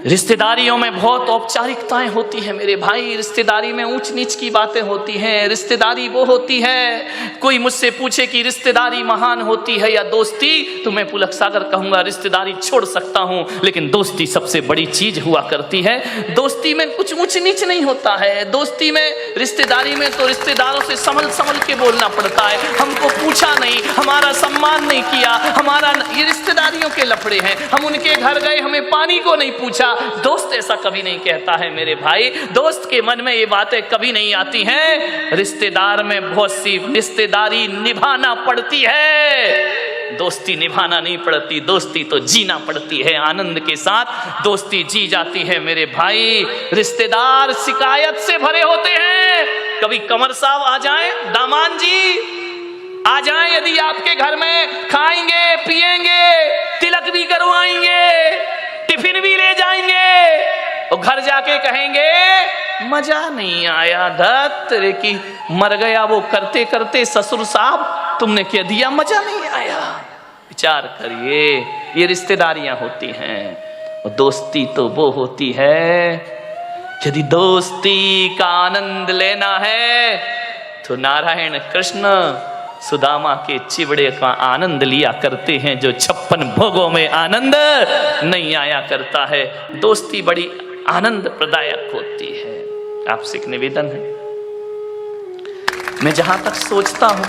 रिश्तेदारियों में बहुत औपचारिकताएं होती हैं मेरे भाई। रिश्तेदारी में ऊंच नीच की बातें होती हैं। रिश्तेदारी वो होती है, कोई मुझसे पूछे कि रिश्तेदारी महान होती है या दोस्ती, तो मैं पुलक सागर कहूंगा रिश्तेदारी छोड़ सकता हूं, लेकिन दोस्ती सबसे बड़ी चीज हुआ करती है। दोस्ती में कुछ ऊंच नीच नहीं होता है। दोस्ती में, रिश्तेदारी में तो रिश्तेदारों से संभल संभल के बोलना पड़ता है। हमको पूछा नहीं, हमारा सम्मान नहीं किया, हमारा, ये रिश्तेदारियों के लफड़े हैं। हम उनके घर गए, हमें पानी को नहीं पूछा। दोस्त ऐसा कभी नहीं कहता है मेरे भाई। दोस्त के मन में ये बातें कभी नहीं आती हैं। रिश्तेदार में बहुत सी रिश्तेदारी निभाना पड़ती है, दोस्ती निभाना नहीं पड़ती। दोस्ती तो जीना पड़ती है, आनंद के साथ दोस्ती जी जाती है मेरे भाई। रिश्तेदार शिकायत से भरे होते हैं। कभी कंवर साहब आ जाएं, दामान जी आ जाएं, यदि आपके घर में खाएंगे पिएंगे, तिलक भी करवाएंगे, टिफिन भी ले जाएंगे, और घर जाके कहेंगे मजा नहीं आया, धत रे की मर गया वो करते करते ससुर साहब, तुमने क्या दिया, मजा नहीं आया। विचार करिए, ये रिश्तेदारियां होती हैं। और दोस्ती तो वो होती है, यदि दोस्ती का आनंद लेना है तो नारायण कृष्ण सुदामा के चिवड़े का आनंद लिया करते हैं, जो 56 भोगों में आनंद नहीं आया करता है। दोस्ती बड़ी आनंद प्रदायक होती है। आपसे एक निवेदन है, मैं जहां तक सोचता हूं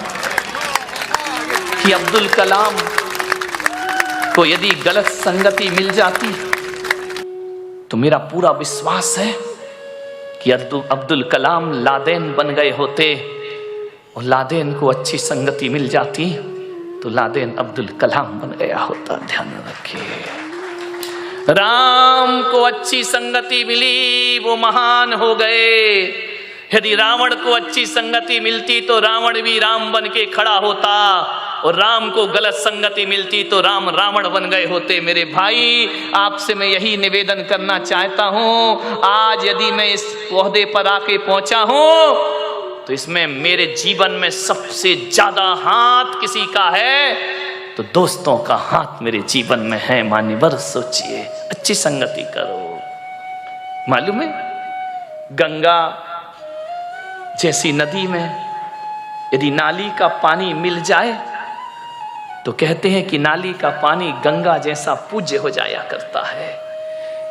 कि अब्दुल कलाम को यदि गलत संगति मिल जाती तो मेरा पूरा विश्वास है कि अब्दुल कलाम लादेन बन गए होते, और लादेन को अच्छी संगति मिल जाती तो लादेन अब्दुल कलाम बन गया होता। ध्यान रखिए, राम को अच्छी संगति मिली, वो महान हो गए। यदि रावण को अच्छी संगति मिलती तो रावण भी राम बन के खड़ा होता, और राम को गलत संगति मिलती तो राम रावण बन गए होते। मेरे भाई, आपसे मैं यही निवेदन करना चाहता हूं। आज यदि मैं इस ओहदे पर आके पहुंचा हूं तो इसमें मेरे जीवन में सबसे ज्यादा हाथ किसी का है तो दोस्तों का हाथ मेरे जीवन में है। मान्यवर, सोचिए, अच्छी संगति करो। मालूम है, गंगा जैसी नदी में यदि नाली का पानी मिल जाए तो कहते हैं कि नाली का पानी गंगा जैसा पूज्य हो जाया करता है।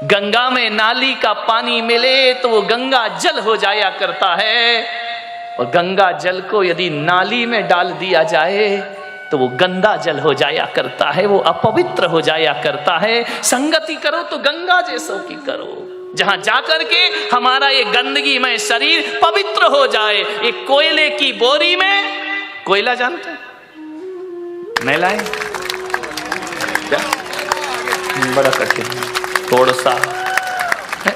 गंगा में नाली का पानी मिले तो वो गंगा जल हो जाया करता है, और गंगा जल को यदि नाली में डाल दिया जाए तो वो गंदा जल हो जाया करता है, वो अपवित्र हो जाया करता है। संगति करो तो गंगा जैसों की करो, जहां जाकर के हमारा ये गंदगी में शरीर पवित्र हो जाए। एक कोयले की बोरी में, कोयला जानते हैं, मैलाएं क्या बड़ा कठिन, थोड़ा सा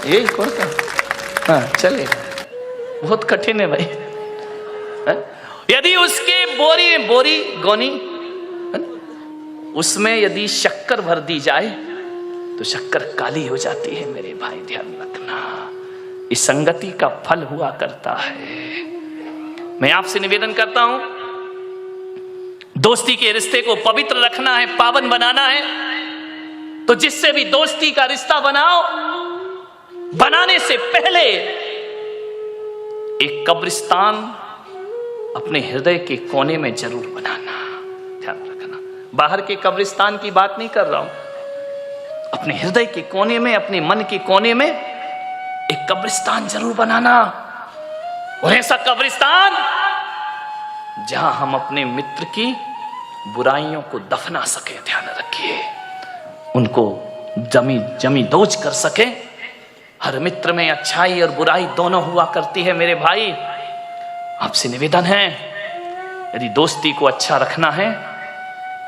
यही थोड़ा, हाँ चलेगा, बहुत कठिन है भाई। यदि उसके बोरी गोनी उसमें यदि शक्कर भर दी जाए तो शक्कर काली हो जाती है। मेरे भाई ध्यान रखना, इस संगति का फल हुआ करता है। मैं आपसे निवेदन करता हूं, दोस्ती के रिश्ते को पवित्र रखना है, पावन बनाना है, तो जिससे भी दोस्ती का रिश्ता बनाओ, बनाने से पहले एक कब्रिस्तान अपने हृदय के कोने में जरूर बनाना। ध्यान रखना, बाहर के कब्रिस्तान की बात नहीं कर रहा हूं, अपने हृदय के कोने में, अपने मन के कोने में एक कब्रिस्तान जरूर बनाना। और ऐसा कब्रिस्तान जहां हम अपने मित्र की बुराइयों को दफना सके। ध्यान रखिए, उनको जमी दोज कर सके। हर मित्र में अच्छाई और बुराई दोनों हुआ करती है। मेरे भाई, आपसे निवेदन है, यदि दोस्ती को अच्छा रखना है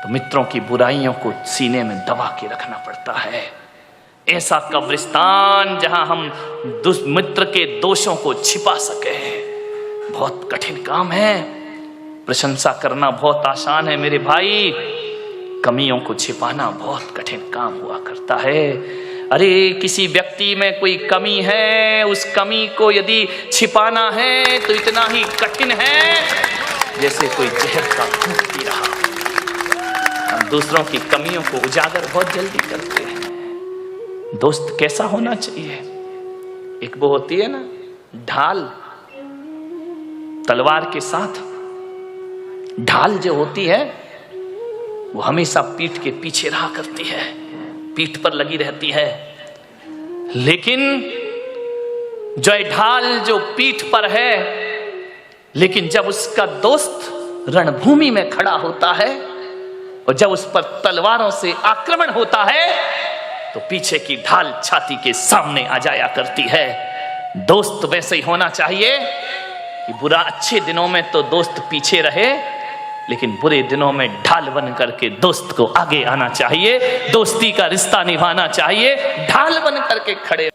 तो मित्रों की बुराइयों को सीने में दबा के रखना पड़ता है। ऐसा कब्रिस्तान जहां हम मित्र के दोषों को छिपा सके, बहुत कठिन काम है। प्रशंसा करना बहुत आसान है मेरे भाई, कमियों को छिपाना बहुत कठिन काम हुआ करता है। अरे किसी व्यक्ति में कोई कमी है, उस कमी को यदि छिपाना है तो इतना ही कठिन है जैसे कोई जहर का घूंट पी रहा। हम दूसरों की कमियों को उजागर बहुत जल्दी करते हैं। दोस्त कैसा होना चाहिए? एक वो होती है ना ढाल, तलवार के साथ ढाल जो होती है वो हमेशा पीठ के पीछे रहा करती है, पीठ पर लगी रहती है। लेकिन जो ढाल जो पीठ पर है, लेकिन जब उसका दोस्त रणभूमि में खड़ा होता है और जब उस पर तलवारों से आक्रमण होता है तो पीछे की ढाल छाती के सामने आ जाया करती है। दोस्त वैसे ही होना चाहिए कि बुरा अच्छे दिनों में तो दोस्त पीछे रहे, लेकिन बुरे दिनों में ढाल बन करके दोस्त को आगे आना चाहिए, दोस्ती का रिश्ता निभाना चाहिए, ढाल बन करके खड़े